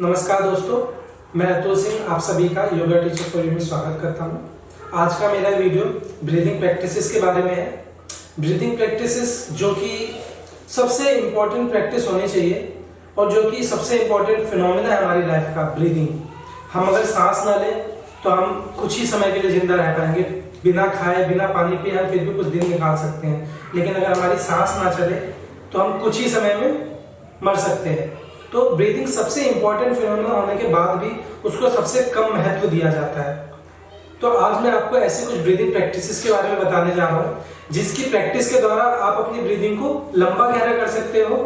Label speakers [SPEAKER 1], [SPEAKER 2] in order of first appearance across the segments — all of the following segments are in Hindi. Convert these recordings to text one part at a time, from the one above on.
[SPEAKER 1] नमस्कार दोस्तों, मैं अतुल सिंह आप सभी का योगा टीचर फॉर यू में स्वागत करता हूं। आज का मेरा वीडियो ब्रीदिंग प्रैक्टिसेस के बारे में है। ब्रीदिंग प्रैक्टिसेस जो कि सबसे इम्पोर्टेंट प्रैक्टिस होनी चाहिए और जो कि सबसे इम्पोर्टेंट फिनोमेना है हमारी लाइफ का, ब्रीदिंग। हम अगर सांस ना लें तो हम कुछ ही समय के लिए जिंदा रह पाएंगे, बिना खाए बिना पानी पिए हम फिर भी कुछ दिन निकाल सकते हैं, लेकिन अगर हमारी सांस ना चले तो हम कुछ ही समय में मर सकते हैं। तो ब्रीदिंग सबसे इंपॉर्टेंट फिनोमेना होने के बाद भी उसको सबसे कम महत्व दिया जाता है। तो आज मैं आपको ऐसे कुछ ब्रीदिंग प्रैक्टिसेस के बारे में बताने जा रहा हूँ जिसकी प्रैक्टिस के द्वारा आप अपनी ब्रीदिंग को लंबा गहरा कर सकते हो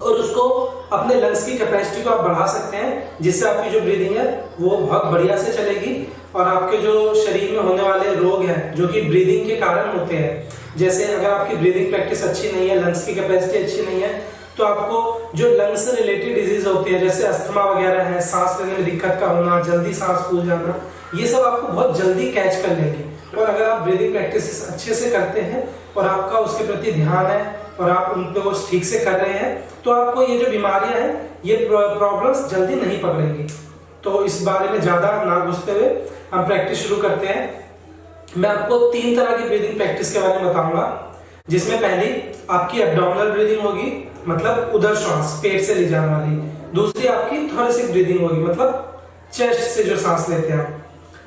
[SPEAKER 1] और उसको अपने लंग्स की कैपेसिटी को आप बढ़ा सकते हैं, जिससे आपकी जो ब्रीदिंग है वो बहुत बढ़िया से चलेगी और आपके जो शरीर में होने वाले रोग हैं जो कि ब्रीदिंग के कारण होते हैं, जैसे अगर आपकी ब्रीदिंग प्रैक्टिस अच्छी नहीं है, लंग्स की कैपेसिटी अच्छी नहीं है, तो आपको जो लंग्स से रिलेटेड डिजीज होती है जैसे अस्थमा वगैरह है, सांस लेने में दिक्कत का होना, जल्दी सांस फूल जाना, ये सब आपको बहुत जल्दी कैच कर लेंगे। और अगर आप ब्रीदिंग प्रैक्टिस अच्छे से करते हैं और आपका उसके प्रति ध्यान है और आप उन पे वो ठीक से कर रहे हैं तो आपको ये जो बीमारियां हैं ये प्रॉब्लम्स जल्दी नहीं पकड़ेंगी। तो इस बारे में ज्यादा ना घुसते हुए हम प्रैक्टिस शुरू करते हैं। मैं आपको 3 तरह की ब्रीदिंग प्रैक्टिस के बारे में बताऊंगा, जिसमें पहली आपकी एब्डोमिनल ब्रीदिंग होगी, मतलब उदर श्वास पेट से ली जाने वाली। दूसरी आपकी थोरेसिक ब्रीदिंग होगी, मतलब चेस्ट से जो सांस लेते हैं।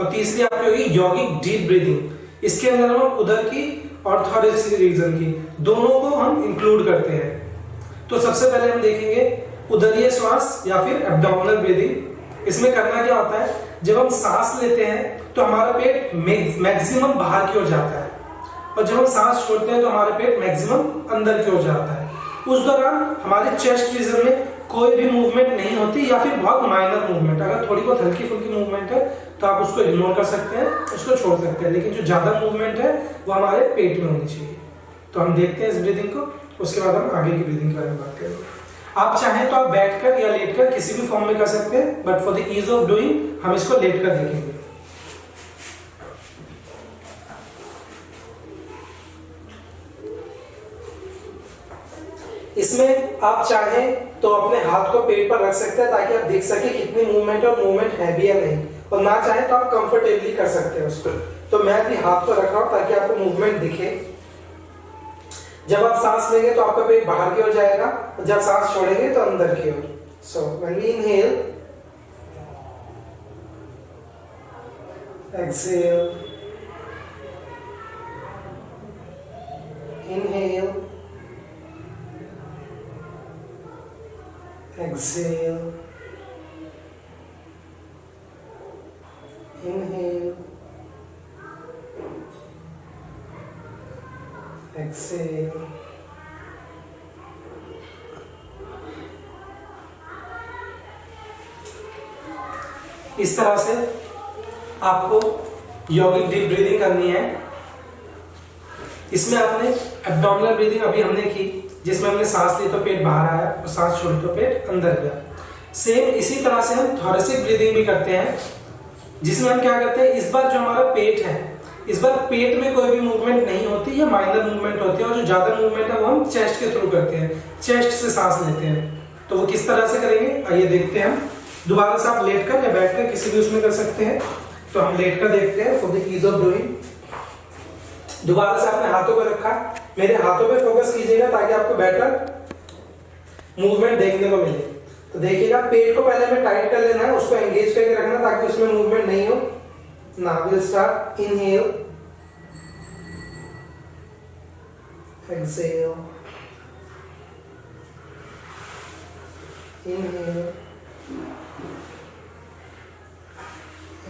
[SPEAKER 1] और तीसरी आपकी होगी यौगिक डीप ब्रीदिंग। इसके अंदर हम उदर की और थोरेसिक रीजन की दोनों को हम इंक्लूड करते हैं। तो सबसे पहले हम देखेंगे उदरीय श्वास या फिर एब्डोमिनल ब्रीदिंग। इसमें करना क्या होता है, जब हम सांस लेते हैं तो हमारा पेट मैक्सिमम बाहर की ओर जाता है और जब हम सांस छोड़ते हैं तो हमारा पेट मैक्सिमम अंदर की ओर जाता है। उस दौरान हमारे चेस्ट रीजन में कोई भी मूवमेंट नहीं होती या फिर बहुत माइनर मूवमेंट। अगर थोड़ी बहुत हल्की फुल्की मूवमेंट है तो आप उसको इग्नोर कर सकते हैं, उसको छोड़ सकते हैं, लेकिन जो ज्यादा मूवमेंट है वो हमारे पेट में होनी चाहिए। तो हम देखते हैं इस ब्रीदिंग को, उसके बाद हम आगे की ब्रीदिंग के बारे में बात करेंगे। आप चाहें तो आप बैठकर या लेटकर किसी भी फॉर्म में कर सकते हैं, but for the ease of doing हम इसको लेटकर देखेंगे। इसमें आप चाहें तो अपने हाथ को पेट पर रख सकते हैं ताकि आप देख सके कितनी मूवमेंट है और मूवमेंट है भी या नहीं, और ना चाहे तो आप कंफर्टेबली कर सकते हैं उसको। तो मैं अपने हाथ को रख रहा हूं ताकि आपको मूवमेंट दिखे। जब आप सांस लेंगे तो आपका पेट बाहर की ओर जाएगा और जब सांस छोड़ेंगे तो अंदर की ओर। So when we inhale, exhale, inhale, exhale, inhale, exhale, इस तरह से आपको यौगिक डीप ब्रीदिंग करनी है। इसमें आपने एब्डोमिनल ब्रीदिंग अभी हमने की, जिसमें हमने सांस ली तो पेट बाहर आया और सांस छोड़ी तो पेट अंदर गया। सेम इसी तरह से हम थोरेसिक ब्रीदिंग भी करते हैं, जिसमें हम क्या करते हैं, इस बार जो हमारा पेट है, इस बार पेट में कोई भी मूवमेंट नहीं होती या माइनर मूवमेंट होती है, और जो ज्यादा मूवमेंट है वो हम चेस्ट के थ्रू करते हैं, चेस्ट से सांस लेते हैं। तो वो किस तरह से करेंगे आइए देखते हैं हम। दोबारा से आप लेटकर या बैठकर किसी भी उसमें कर सकते हैं। तो हम लेटकर देखते हैं for the ease of doing. दोबारा से आपने हाथों पर रखा, मेरे हाथों पे फोकस कीजिएगा ताकि आपको बेटर मूवमेंट देखने को मिले। तो देखिएगा पेट को पहले हमें टाइट कर लेना है, उसको एंगेज करके रखना ताकि उसमें मूवमेंट नहीं हो। Now will start, inhale, exhale, inhale,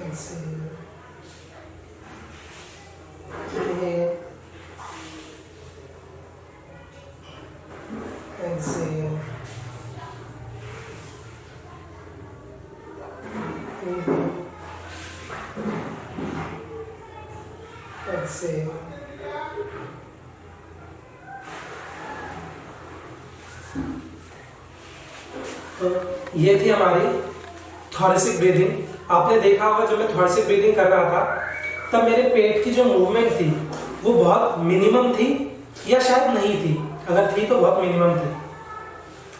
[SPEAKER 1] exhale, inhale, exhale, inhale, exhale, तो ये थी हमारी थोरेसिक ब्रीदिंग। आपने देखा होगा जब मैं थोरेसिक ब्रीदिंग कर रहा था तब मेरे पेट की जो मूवमेंट थी वो बहुत मिनिमम थी या शायद नहीं थी, अगर थी तो बहुत मिनिमम थी।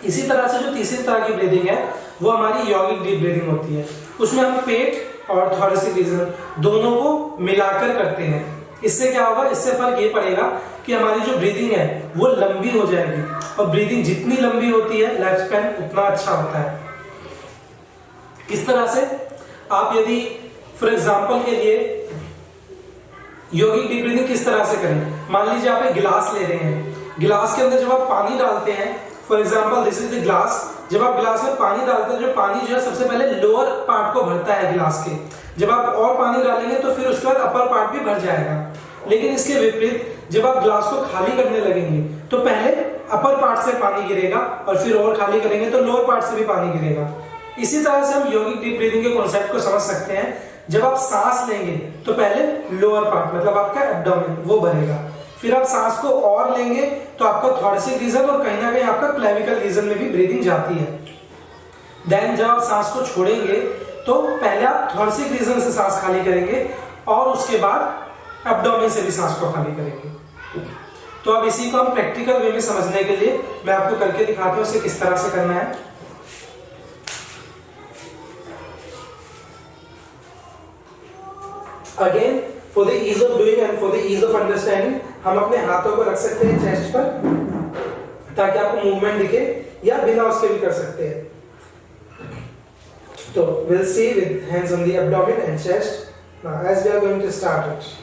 [SPEAKER 1] इसी तरह से जो तीसरी तरह की ब्रीदिंग है वो हमारी यौगिक डीप ब्रीदिंग होती है। उसमें हम पेट और थोरेसिक रीजन दोनों को मिलाकर करते हैं। इससे क्या होगा, इससे फर्क ये पड़ेगा कि हमारी जो ब्रीदिंग है वो लंबी हो जाएगी, और ब्रीदिंग जितनी लंबी होती है लाइफ स्पैन उतना अच्छा होता है। किस तरह से, आप यदि फॉर एग्जांपल के लिए यौगिक डीप ब्रीदिंग किस तरह से करें, मान लीजिए आप एक गिलास ले रहे हैं, गिलास के अंदर जब आप पानी डालते हैं, for example this is the glass, जब आप गिलास में पानी डालते हैं, जो पानी जो है सबसे पहले लोअर पार्ट को भरता है गिलास के, जब आप और पानी डालेंगे तो फिर उसके बाद अपर पार्ट भी भर जाएगा। लेकिन इसके विपरीत जब आप गिलास को खाली करने लगेंगे तो पहले अपर पार्ट से पानी गिरेगा और फिर और खाली करेंगे तो लोअर पार्ट से भी पानी गिरेगा। इसी तरह से हम यौगिक डीप ब्रीदिंग के कॉन्सेप्ट को समझ सकते हैं। जब आप सांस लेंगे तो पहले लोअर पार्ट मतलब आपका एब्डोमेन वो भरेगा, फिर आप सांस को और लेंगे तो आपका थोरेसिक रीजन और कहीं ना कहीं आपका क्लेविकल रीजन में भी ब्रीदिंग जाती है। देन जब आप सांस को छोड़ेंगे तो पहले आप थोरेसिक रीजन से सांस खाली करेंगे और उसके बाद एब्डोमेन से भी सांस को खाली करेंगे। तो अब इसी को हम प्रैक्टिकल वे में समझने के लिए मैं आपको करके दिखाता हूं इसे किस तरह से करना है। Again for the ease of doing and for the ease of understanding हम अपने हाथों को रख सकते हैं चेस्ट पर ताकि आपको मूवमेंट दिखे, या बिना उसके भी कर सकते हैं। तो we'll see with hands on the abdomen and chest. Now as we are going to start it.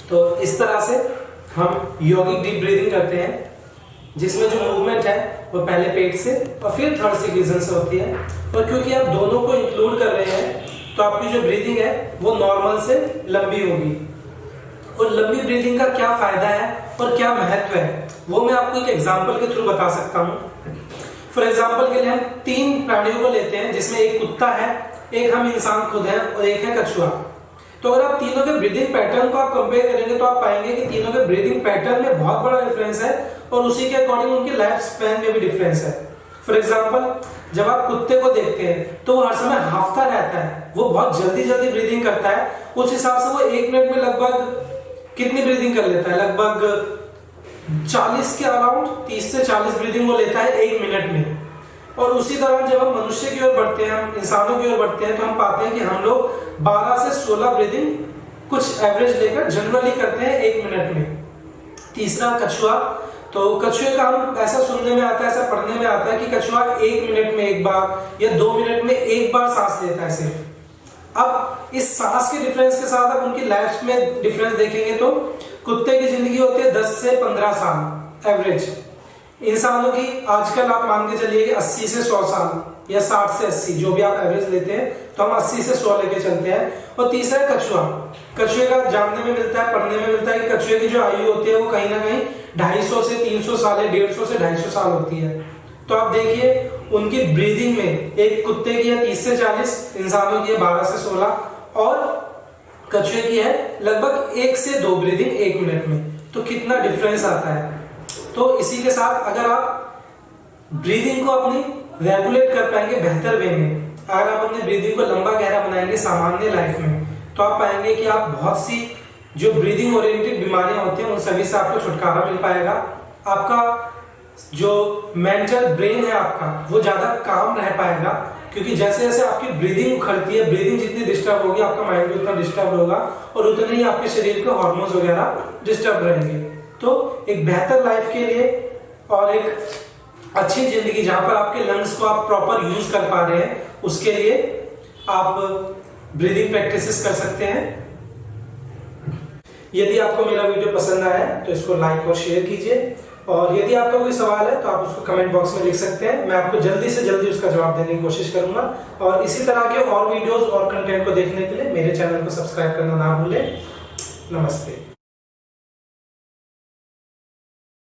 [SPEAKER 1] तो इस तरह से हम यौगिक डीप ब्रीदिंग करते हैं, जिसमें जो मूवमेंट है वो पहले पेट से और फिर थोरेसिक रीजन से होती है। और क्योंकि आप दोनों को इंक्लूड कर रहे हैं तो आपकी जो ब्रीदिंग है वो नॉर्मल से लंबी होगी। और लंबी ब्रीदिंग का क्या फायदा है और क्या महत्व है वो मैं आपको एक एग्जांपल के थ्रू बता सकता हूँ। फॉर एग्जांपल के लिए हम 3 प्राणियों को लेते हैं, जिसमें एक कुत्ता है, एक हम इंसान खुद हैं और एक है कछुआ। तो अगर आप तीनों के ब्रीदिंग पैटर्न को आप कंपेयर करेंगे तो आप पाएंगे कि तीनों के ब्रीदिंग पैटर्न में बहुत बड़ा डिफरेंस है और उसी के अकॉर्डिंग उनके लाइफ स्पैन में भी डिफरेंस है। फॉर एग्जांपल जब आप कुत्ते को देखते हैं तो वो हर समय हांफता रहता है, वो बहुत जल्दी जल्दी ब्रीदिंग करता है। उस हिसाब से वो 1 मिनट में लगभग कितनी ब्रीदिंग कर लेता है, लगभग 40 के अराउंड 30 से 40 ब्रीदिंग वो लेता है 1 मिनट में। और उसी तरह जब हम मनुष्य की ओर बढ़ते हैं, हम इंसानों की ओर बढ़ते हैं, तो हम पाते हैं कि हम लोग 12 से 16 ब्रीदिंग कुछ एवरेज लेकर जनरली करते हैं 1 मिनट में। तीसरा कछुआ, तो कछुए का हम ऐसा सुनने में आता है, ऐसा पढ़ने में आता है कि कछुआ 1 मिनट में 1 बार या 2 मिनट में 1 बार सांस लेता है सिर्फ। अब इस सांस के डिफरेंस के साथ आप उनकी लाइफ में डिफरेंस देखेंगे तो कुत्ते की जिंदगी होती है 10 से 15 साल एवरेज। इंसानों की आजकल आप मान के चलिए कि 80 से 100 साल या 60 से 80, जो भी आप एवरेज लेते हैं तो हम 80 से 100 लेके चलते हैं। और तीसरा है कछुआ। कछुए का जानने में मिलता है, पढ़ने में मिलता है कि कछुए की जो आयु होती है वो कहीं ना कहीं 250 से 300 साल है, 150 से 250 साल होती है। तो आप देखिए उनकी ब्रीदिंग में एक कुत्ते की है 30 से 40, इंसानों की है 12 से 16 और कछुए की है लगभग 1 से 2 ब्रीदिंग 1 मिनट में। तो कितना डिफरेंस आता है। तो इसी के साथ अगर आप ब्रीदिंग को अपनी रेगुलेट कर पाएंगे बेहतर वे में, अगर आप अपने ब्रीदिंग को लंबा गहरा बनाएंगे सामान्य लाइफ में, तो आप पाएंगे कि आप बहुत सी जो ब्रीदिंग ओरिएंटेड बीमारियां होती हैं उन सभी से आपको छुटकारा मिल पाएगा। आपका जो मेंटल ब्रेन है आपका वो ज्यादा काम रह पाएगा, क्योंकि जैसे जैसे आपकी ब्रीदिंग उखड़ती है, ब्रीदिंग जितनी डिस्टर्ब होगी आपका माइंड भी उतना डिस्टर्ब होगा और उतने ही आपके शरीर के हार्मोन्स वगैरह डिस्टर्ब रहेंगे। तो एक बेहतर लाइफ के लिए और एक अच्छी जिंदगी जहां पर आपके लंग्स को आप प्रॉपर यूज कर पा रहे हैं, उसके लिए आप ब्रीदिंग प्रैक्टिसेस कर सकते हैं। यदि आपको मेरा वीडियो पसंद आया तो इसको लाइक और शेयर कीजिए और यदि आपका कोई सवाल है तो आप उसको कमेंट बॉक्स में लिख सकते हैं, मैं आपको जल्दी से जल्दी उसका जवाब देने की कोशिश करूंगा। और इसी तरह के और वीडियोस और कंटेंट को देखने के लिए मेरे चैनल को सब्सक्राइब करना ना भूलें। नमस्ते।